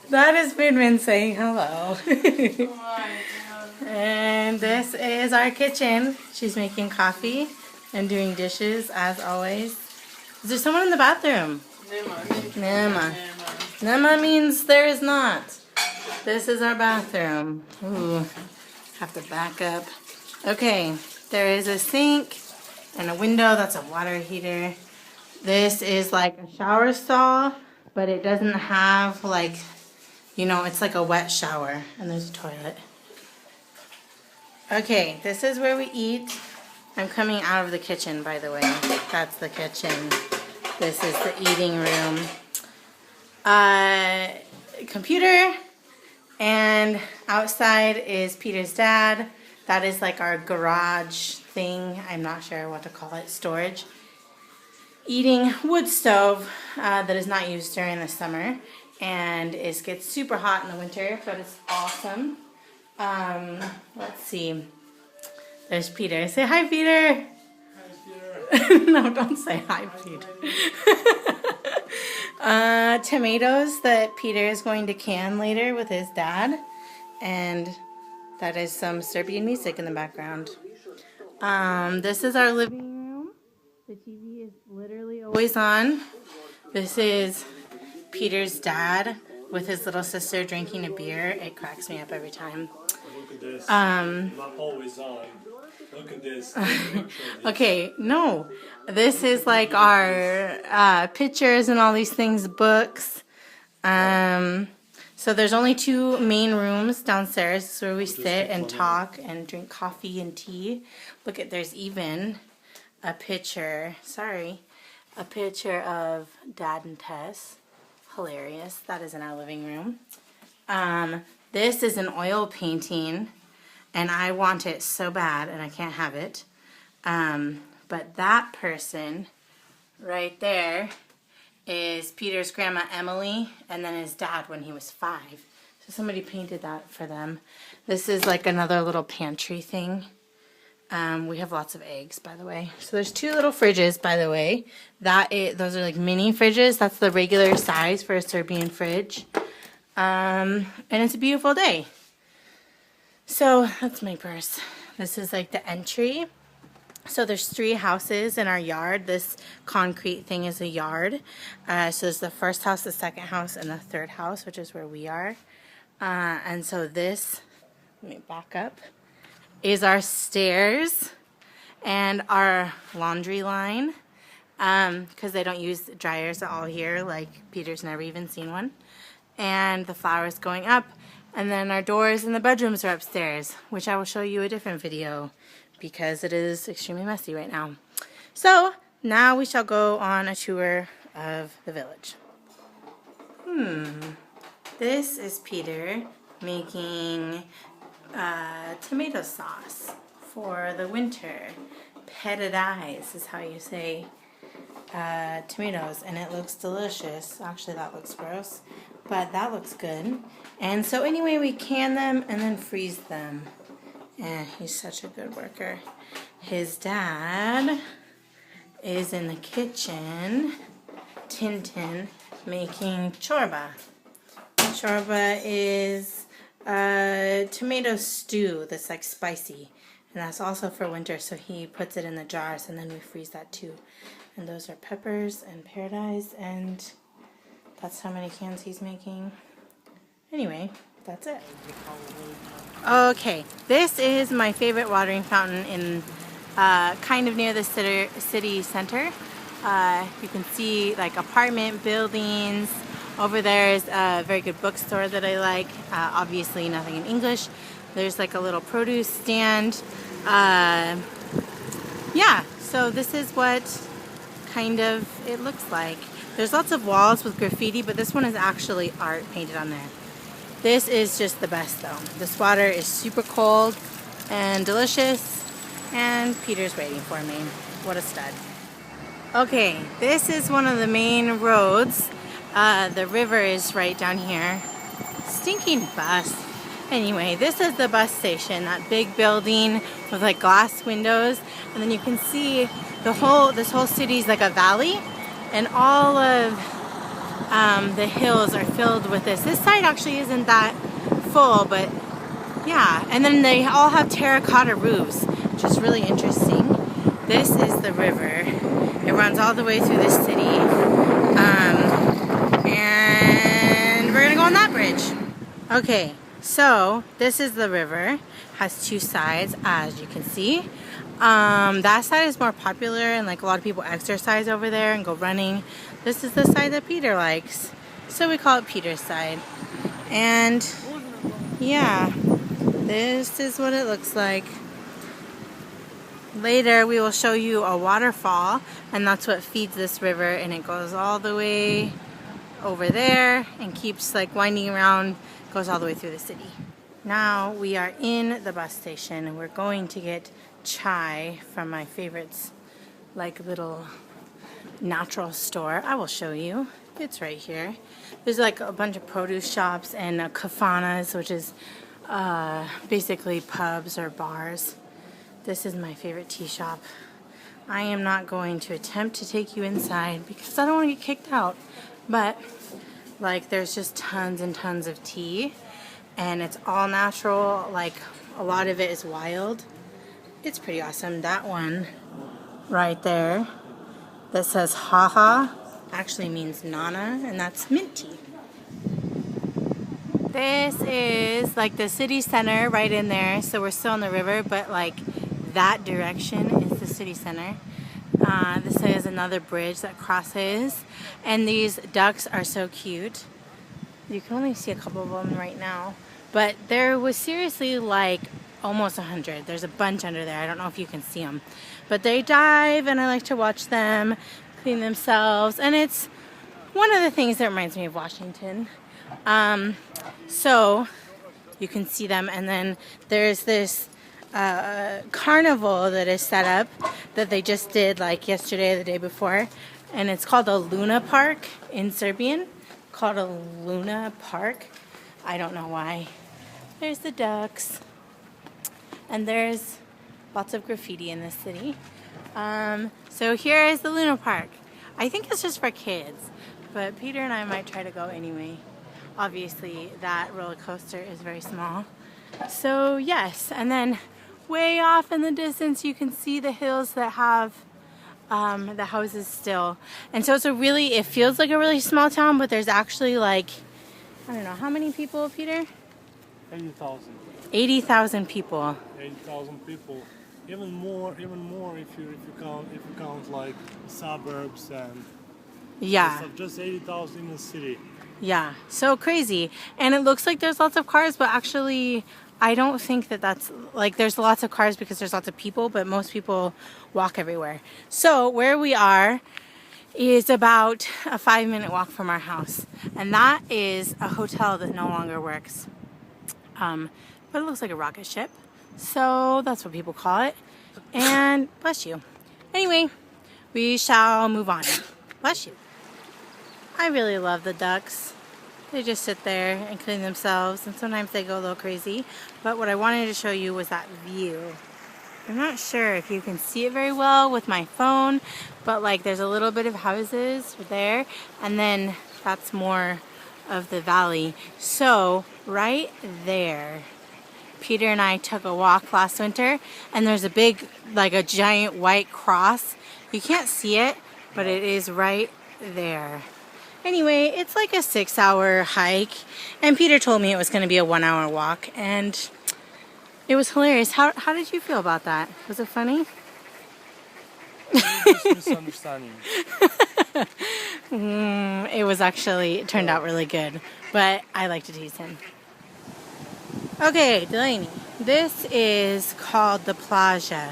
That is Goodman saying hello. And this is our kitchen. She's making coffee and doing dishes as always. Is there someone in the bathroom? Nema. Nema means there is not. This is our bathroom. Ooh, have to back up. Okay, there is a sink and a window. That's a water heater. This is like a shower stall, but it doesn't have like, you know, it's like a wet shower. And there's a toilet. Okay, this is where we eat. I'm coming out of the kitchen, by the way. That's the kitchen. This is the eating room. Computer. And outside is Peter's dad. That is like our garage thing. I'm not sure what to call it. Storage. Eating wood stove that is not used during the summer. And it gets super hot in the winter, but it's awesome. Let's see. There's Peter. Say hi, Peter. Hi, Peter. No, don't say hi, Peter. Tomatoes that Peter is going to can later with his dad. And that is some Serbian music in the background. This is our living room. The TV is literally always on. This is Peter's dad with his little sister drinking a beer. It cracks me up every time. Look at this. Not always on. Look at this. Okay, no. This is like our pictures and all these things, books. So there's only two main rooms downstairs. This is where we sit and talk and drink coffee and tea. Look at, there's even a picture, a picture of Dad and Tess. Hilarious. That is in our living room. This is an oil painting, and I want it so bad, and I can't have it. But that person right there is Peter's grandma Emily, and then his dad when he was 5. So somebody painted that for them. This is like another little pantry thing. We have lots of eggs, by the way. So there's 2 little fridges, by the way. Those are like mini fridges. That's the regular size for a Serbian fridge. And it's a beautiful day. So that's my purse. This is like the entry. So there's 3 houses in our yard. This concrete thing is a yard. So there's the first house, the second house, and the third house, which is where we are. And so this, let me back up, is our stairs and our laundry line. Because they don't use dryers at all here. Like Peter's never even seen one. And the flowers going up. And then our doors and the bedrooms are upstairs, which I will show you a different video because it is extremely messy right now. So now we shall go on a tour of the village. This is Peter making tomato sauce for the winter. Paradise is how you say tomatoes, and it looks delicious. Actually, that looks gross, but that looks good. And so anyway, we can them and then freeze them. And he's such a good worker. His dad is in the kitchen, Tintin, making chorba. Chorba is a tomato stew that's like spicy. And that's also for winter, so he puts it in the jars and then we freeze that too. And those are peppers and paradise, and that's how many cans he's making. Anyway, that's it. Okay, this is my favorite watering fountain in kind of near the city center. You can see like apartment buildings. Over there is a very good bookstore that I like. Obviously nothing in English. There's like a little produce stand. Yeah, so this is what kind of it looks like. There's lots of walls with graffiti, but this one is actually art painted on there. This is just the best though. This water is super cold and delicious, and Peter's waiting for me. What a stud. Okay, this is one of the main roads. The river is right down here. Stinking bus. Anyway, this is the bus station, that big building with like glass windows, and then you can see this whole city is like a valley, and all of the hills are filled with this. This side actually isn't that full, but yeah. And then they all have terracotta roofs, which is really interesting. This is the river. It runs all the way through the city. And we're gonna go on that bridge. Okay, so this is the river. Has two sides, as you can see. That side is more popular, and like a lot of people exercise over there and go running. This is the side that Peter likes, so we call it Peter's side. And yeah, this is what it looks like. Later we will show you a waterfall, and that's what feeds this river, and it goes all the way over there and keeps like winding around, goes all the way through the city. Now we are in the bus station, and we're going to get chai from my favorites, like little natural store. I will show you. It's right here. There's like a bunch of produce shops and kafanas, which is basically pubs or bars. This is my favorite tea shop. I am not going to attempt to take you inside because I don't want to get kicked out. But like there's just tons and tons of tea, and it's all natural. Like a lot of it is wild. It's pretty awesome. That one right there that says haha actually means nana, and that's mint tea. This is like the city center right in there, so we're still on the river, but like that direction is the city center. This is another bridge that crosses, and these ducks are so cute. You can only see a couple of them right now, but there was seriously like almost 100. There's a bunch under there. I don't know if you can see them, but they dive, and I like to watch them clean themselves, and it's one of the things that reminds me of Washington. So you can see them, and then there's this carnival that is set up that they just did like yesterday or the day before, and it's called a Luna Park in Serbian. Called a Luna Park. I don't know why. There's the ducks, and there's lots of graffiti in this city. So here is the Luna Park. I think it's just for kids, but Peter and I might try to go anyway. Obviously that roller coaster is very small. So yes, and then way off in the distance you can see the hills that have the houses still. And so it's it feels like a really small town, but there's actually like, I don't know, how many people, Peter? 80,000. 80,000 people. 80,000 people. Even more if you count like suburbs and yeah, stuff. Just 80,000 in the city. Yeah, so crazy. And it looks like there's lots of cars, but actually I don't think that that's like, there's lots of cars because there's lots of people, but most people walk everywhere. So where we are is about a 5-minute walk from our house, and that is a hotel that no longer works. But it looks like a rocket ship, so that's what people call it. And bless you. Anyway, we shall move on. Bless you. I really love the ducks. They just sit there and clean themselves, and sometimes they go a little crazy. But what I wanted to show you was that view. I'm not sure if you can see it very well with my phone, but like there's a little bit of houses there, and then that's more of the valley. So right there, Peter and I took a walk last winter, and there's a big, like a giant white cross. You can't see it, but it is right there. Anyway, it's like a 6-hour hike, and Peter told me it was going to be a 1-hour walk, and it was hilarious. How did you feel about that? Was it funny? Misunderstanding. It turned out really good, but I like to tease him. Okay, Delaney, this is called the Plaja,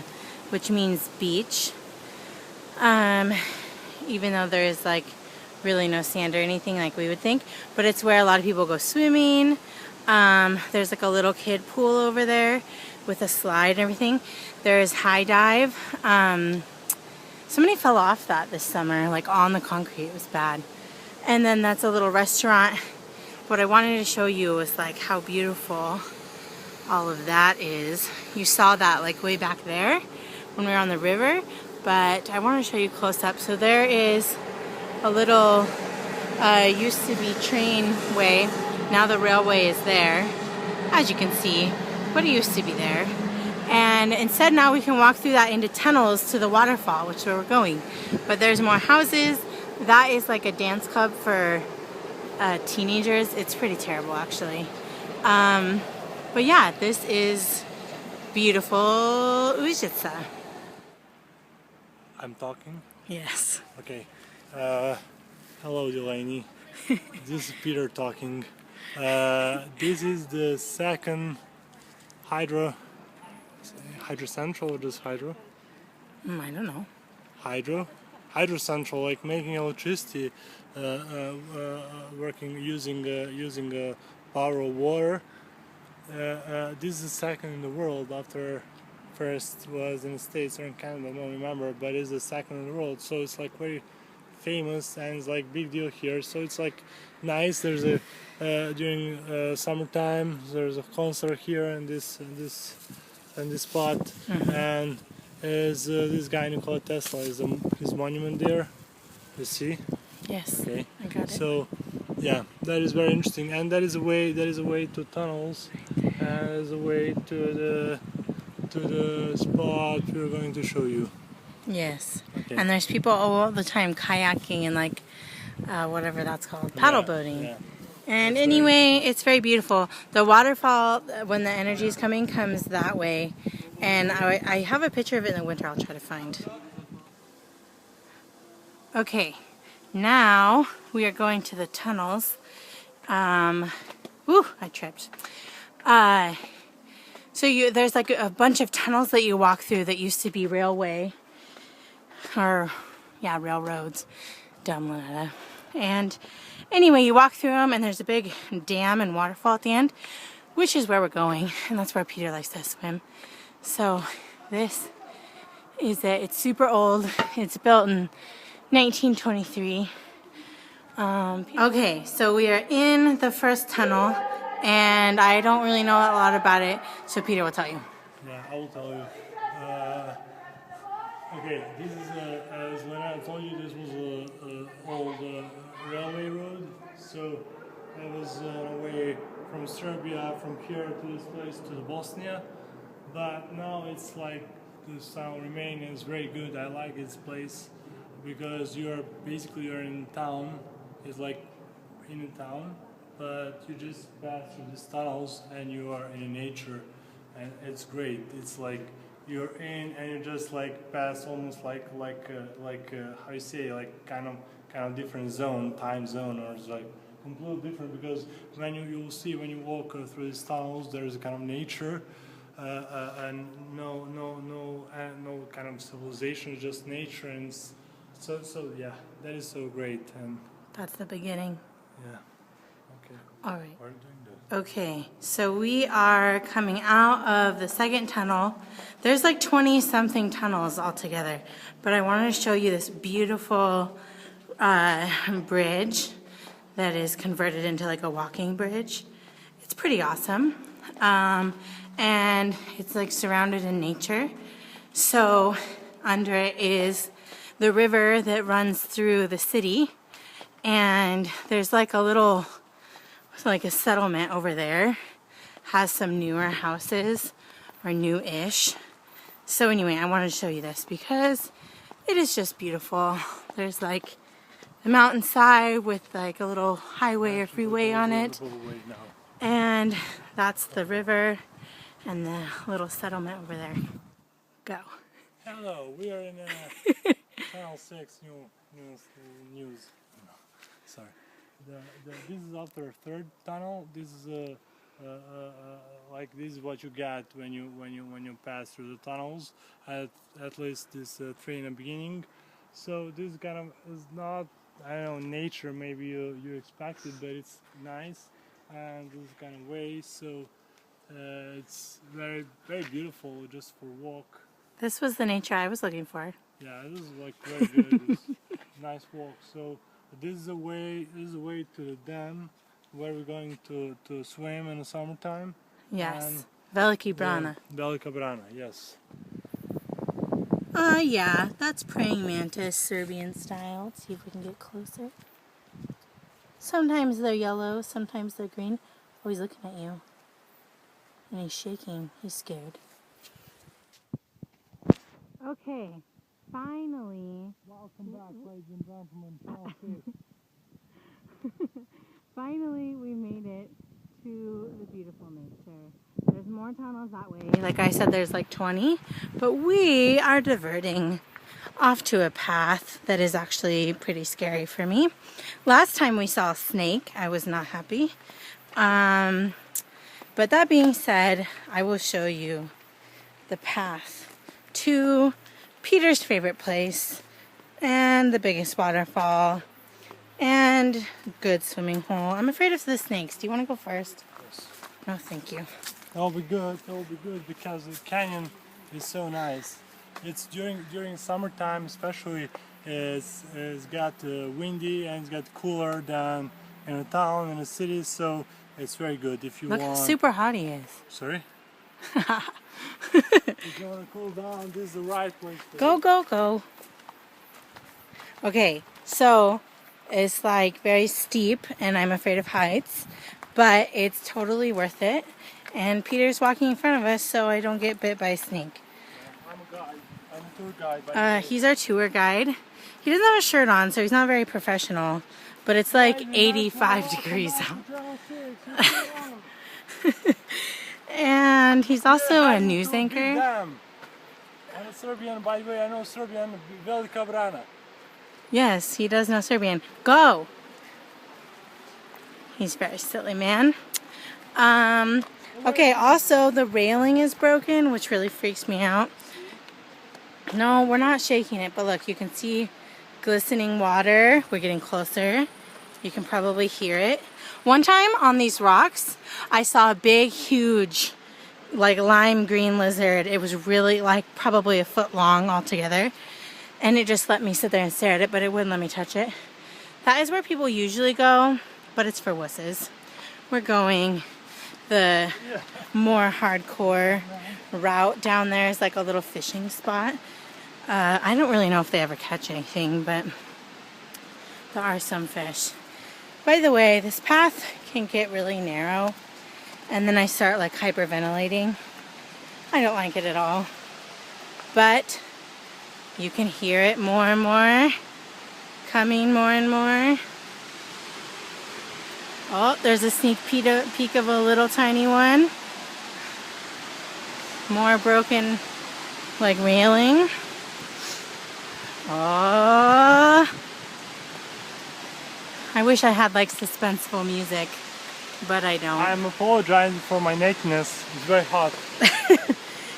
which means beach. Even though there is like really no sand or anything like we would think, but it's where a lot of people go swimming. There's like a little kid pool over there with a slide and everything. There's high dive. Somebody fell off that this summer, like on the concrete. It was bad. And then that's a little restaurant. What I wanted to show you was like how beautiful all of that is. You saw that like way back there when we were on the river, but I want to show you close up. So there is a little used to be train way. Now the railway is there, as you can see, but it used to be there. And instead now we can walk through that into tunnels to the waterfall, which is where we're going. But there's more houses. That is like a dance club for teenagers. It's pretty terrible, actually. But yeah, this is beautiful Užice. I'm talking? Yes. Okay. Hello, Delaney. This is Peter talking. This is the second hydro central, or just hydro? I don't know. Hydro central, like making electricity, working using power of water. This is the second in the world. After first was in the States or in Canada, I don't remember, but it's the second in the world. So it's like very famous and it's like big deal here. So it's like nice. There's a during summertime there's a concert here in this spot, and is this guy Nikola Tesla is his monument there. You see? Yes. Okay. I got it. So yeah, that is very interesting, and that is a way to tunnels, and that is a way to the spot we're going to show you. Yes. Okay. And there's people all the time kayaking and like whatever that's called, paddle boating. Yeah. And That's anyway, it's very beautiful. The waterfall, when the energy is coming, comes that way. And I have a picture of it in the winter I'll try to find. Okay, now we are going to the tunnels. Woo, I tripped. So there's like a bunch of tunnels that you walk through that used to be railway. Or, yeah, railroads. Dumb Lynetta. And anyway, you walk through them and there's a big dam and waterfall at the end, which is where we're going. And that's where Peter likes to swim. So this is it. It's super old. It's built in 1923. Okay, so we are in the first tunnel and I don't really know a lot about it. So Peter will tell you. Yeah, I will tell you. Okay, this is as Lena told you, this was a old railway road. So it was a way from Serbia, from here to this place to the Bosnia. But now it's like the sound remain is very good. I like this place because you're in town. It's like in a town, but you just pass through these tunnels and you are in nature, and it's great. It's like you're in and you just like pass almost like how you say, like kind of different time zone, or it's like completely different, because when you'll see when you walk through these tunnels, there's a kind of nature and no kind of civilization, just nature, and so yeah, that is so great. And That's the beginning. yeah, okay. All right. We're doing that. Okay, so we are coming out of the second tunnel. There's like 20 something tunnels altogether, but I wanted to show you this beautiful bridge that is converted into like a walking bridge. It's pretty awesome. And it's like surrounded in nature. So under it is the river that runs through the city, and there's like a little, like a settlement over there, has some newer houses, or new-ish. So anyway, I wanted to show you this because it is just beautiful. There's like the mountainside with like a little highway or freeway on it, and that's the river and the little settlement over there. Go. Hello, we are in Channel 6 news. Sorry. This is after a third tunnel. This is like this is what you get when you pass through the tunnels. At least this three in the beginning. So this kind of is not, I don't know, nature maybe you expected, but it's nice, and this kind of way. So it's very beautiful just for walk. This was the nature I was looking for. Yeah, this is like very good. It's nice walk. So this is a way to the dam where we're going to swim in the summertime. Yes. And Veliki Brana. Velika Brana, yes. Yeah, that's praying mantis, Serbian style. Let's see if we can get closer. Sometimes they're yellow, sometimes they're green. Oh, he's looking at you. And he's shaking. He's scared. Okay, finally. Welcome back, ladies and gentlemen. Finally, we made it to the beautiful nature. There's more tunnels that way. Like I said, there's like 20, but we are diverting off to a path that is actually pretty scary for me. Last time we saw a snake, I was not happy. But that being said, I will show you the path to Peter's favorite place and the biggest waterfall and good swimming hole. I'm afraid of the snakes. Do you want to go first? Yes. No, thank you. That'll be good. That'll be good because the canyon is so nice. It's during summertime, especially. It's got windy and it's got cooler than in a town, in a city. So it's very good if you Look want. how super hot he is. Sorry. If you want to cool down, this is the right place. Go, go, go. Okay, so it's like very steep and I'm afraid of heights, but it's totally worth it. And Peter's walking in front of us so I don't get bit by a snake. I'm a guide. I'm a tour guide. By the way. He's our tour guide. He doesn't have a shirt on, so he's not very professional, but it's like 85 degrees out. And he's also a news anchor. I'm a Serbian, by the way. I know Serbian, Velika Brana. Yes, he does know Serbian. Go! He's a very silly man. Okay, also the railing is broken, which really freaks me out. No, we're not shaking it, but look, you can see glistening water. We're getting closer. You can probably hear it. One time on these rocks, I saw a big, huge, like lime green lizard. It was really like probably a foot long altogether. And it just let me sit there and stare at it, but it wouldn't let me touch it. That is where people usually go, but it's for wusses. We're going the more hardcore route. Down there is like a little fishing spot. I don't really know if they ever catch anything, but there are some fish. By the way, this path can get really narrow, and then I start like hyperventilating. I don't like it at all, but you can hear it more and more, coming more and more. Oh, there's a sneak peek of a little tiny one. More broken, like railing. Oh, I wish I had like suspenseful music, but I don't. I'm apologizing for my nakedness. It's very hot.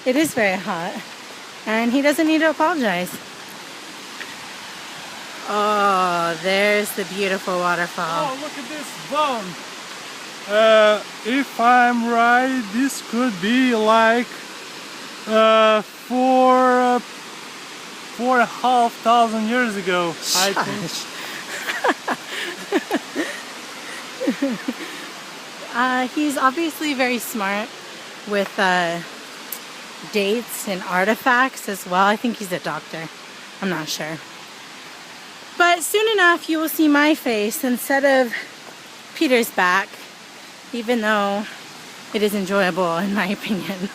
It is very hot, and he doesn't need to apologize. Oh, there's the beautiful waterfall. Oh, look at this bump. If I'm right, this could be like 4,500 years ago, I think. He's obviously very smart with dates and artifacts as well. I think he's a doctor. I'm not sure. But soon enough, you will see my face instead of Peter's back, even though it is enjoyable in my opinion.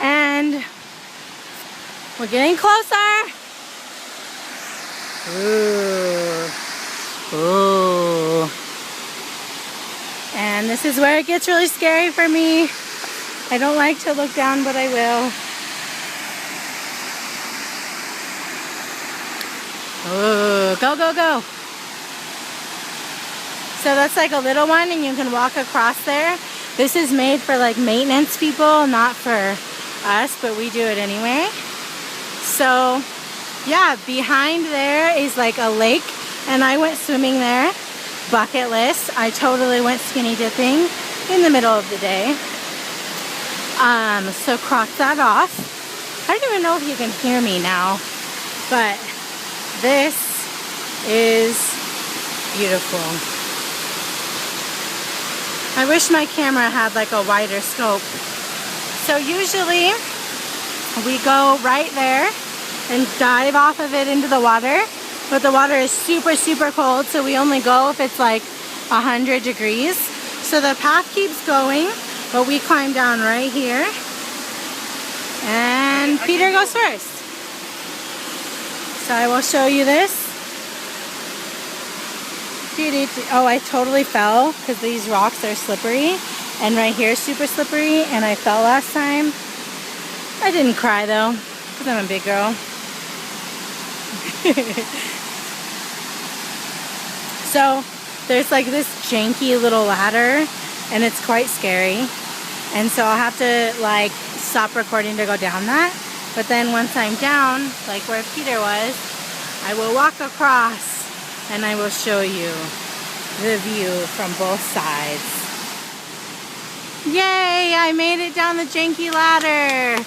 And we're getting closer. Ooh. Ooh. And this is where it gets really scary for me. I don't like to look down, but I will. Ooh, go, go, go. So that's like a little one and you can walk across there. This is made for like maintenance people, not for us, but we do it anyway. So yeah, behind there is like a lake and I went swimming there. Bucket list. I totally went skinny dipping in the middle of the day. So cross that off. I don't even know if you can hear me now, but this is beautiful. I wish my camera had like a wider scope. So usually we go right there and dive off of it into the water, but the water is super, super cold, so we only go if it's like 100 degrees. So the path keeps going, but we climb down right here. And Peter goes first. So I will show you this. Oh, I totally fell because these rocks are slippery. And right here is super slippery, and I fell last time. I didn't cry though, because I'm a big girl. So there's like this janky little ladder, and it's quite scary. And so I'll have to like stop recording to go down that. But then once I'm down, like where Peter was, I will walk across and I will show you the view from both sides. Yay! I made it down the janky ladder!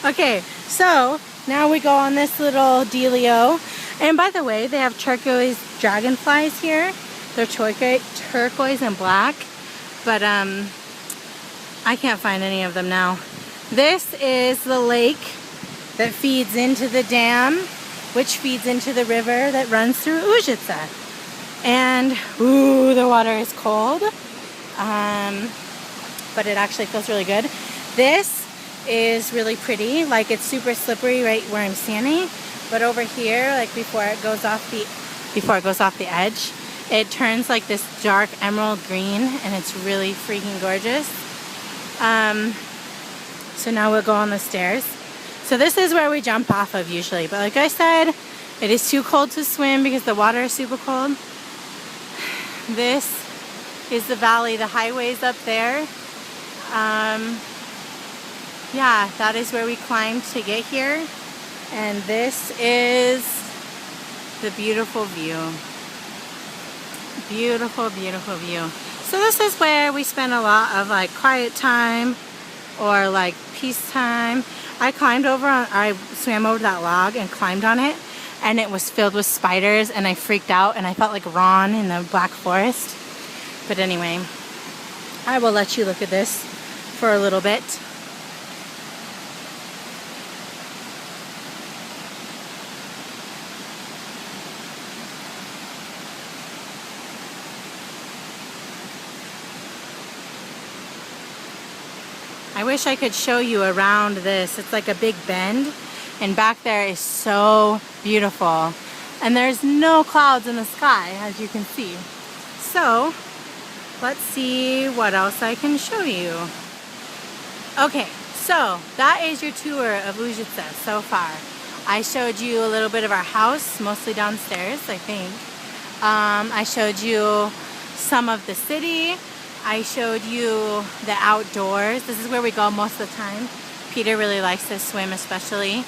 Okay, so now we go on this little dealio. And by the way, they have turquoise dragonflies here. They're turquoise and black. But I can't find any of them now. This is the lake that feeds into the dam, which feeds into the river that runs through Užice. And, ooh, the water is cold. But it actually feels really good. This is really pretty. Like, it's super slippery right where I'm standing. But over here, like before it goes off the edge, it turns like this dark emerald green, and it's really freaking gorgeous. So now we'll go on the stairs. So this is where we jump off of usually. But like I said, it is too cold to swim because the water is super cold. This is the valley. The highway's up there. Yeah, that is where we climbed to get here. And this is the beautiful view. Beautiful, beautiful view. So this is where we spend a lot of like quiet time or like peace time. I swam over that log and climbed on it, and it was filled with spiders, and I freaked out and I felt like Ron in the Black Forest. But anyway, I will let you look at this for a little bit. I wish I could show you around this. It's like a big bend, and back there is so beautiful. And there's no clouds in the sky, as you can see. So, let's see what else I can show you. Okay, so that is your tour of Užice so far. I showed you a little bit of our house, mostly downstairs, I think. I showed you some of the city. I showed you the outdoors. This is where we go most of the time. Peter really likes to swim especially.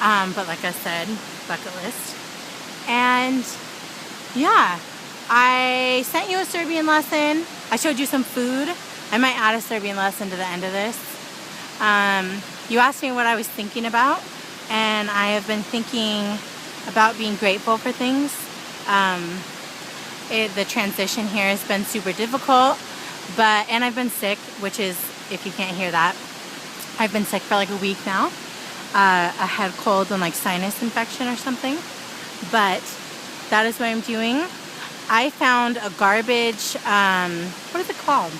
But like I said, bucket list. And yeah, I sent you a Serbian lesson. I showed you some food. I might add a Serbian lesson to the end of this. You asked me what I was thinking about, and I have been thinking about being grateful for things. The transition here has been super difficult. And I've been sick, which is, if you can't hear that, I've been sick for like a week now. I had cold and like sinus infection or something. But that is what I'm doing. I found a garbage, what is it called?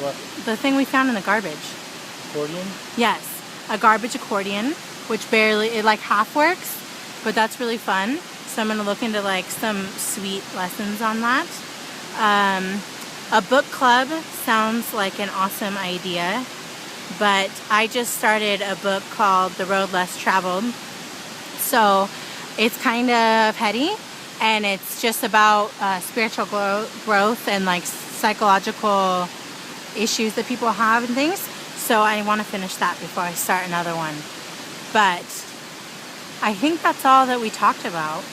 What? The thing we found in the garbage. Accordion? Yes, a garbage accordion, which it like half works, but that's really fun. So I'm gonna look into like some sweet lessons on that. A book club sounds like an awesome idea, but I just started a book called The Road Less Traveled. So it's kind of heady, and it's just about spiritual growth and like psychological issues that people have and things. So I want to finish that before I start another one. But I think that's all that we talked about.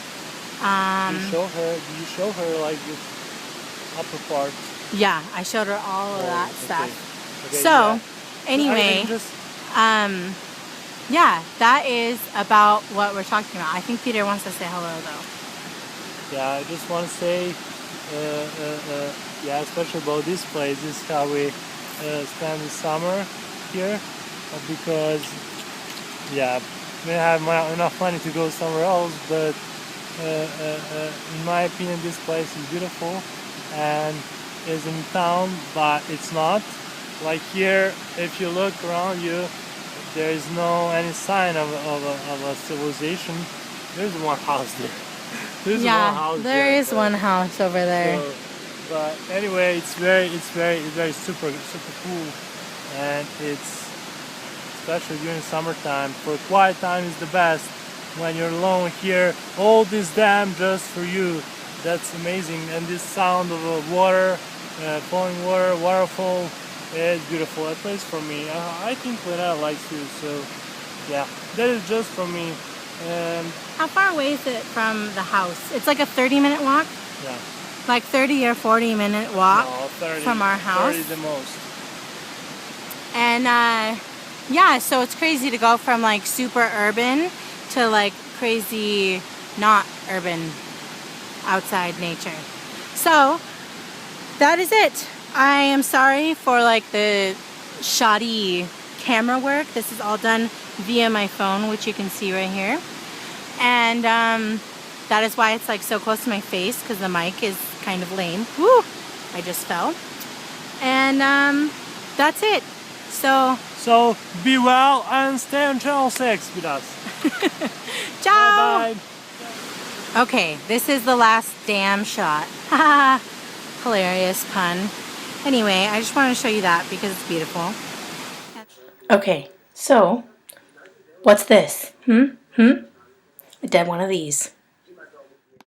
You show her like the upper part. Yeah, I showed her all of that stuff. Okay, so, yeah. anyway, yeah, that is about what we're talking about. I think Peter wants to say hello, though. Yeah, I just want to say, yeah, especially about this place. This is how we spend the summer here, because, yeah, we have enough money to go somewhere else, but In my opinion, this place is beautiful and is in town, but it's not. Like here, if you look around you, there is no any sign of a civilization. There's one house there. There's one house there there, is one house over there. so, but anyway, it's very super cool, and it's especially during summertime. For quiet time is the best. When you're alone here, all this dam just for you. That's amazing, and this sound of water, falling water, waterfall. It's beautiful. That place for me. I think Lena likes you, so yeah, that is just for me. How far away is it from the house? It's like a 30-minute walk? Yeah. Like 30 or 40-minute walk No, 30, from our house. 30 the most. And yeah, so it's crazy to go from like super urban to like crazy not urban outside nature. So that is it. I am sorry for like the shoddy camera work. This is all done via my phone, which you can see right here. And that is why it's like so close to my face, because the mic is kind of lame. Woo! I just fell. And that's it. So be well and stay on channel 6 with us. ciao! Bye bye. Okay, this is the last damn shot. Hilarious pun. Anyway, I just wanted to show you that because it's beautiful. Okay, so what's this? I did one of these.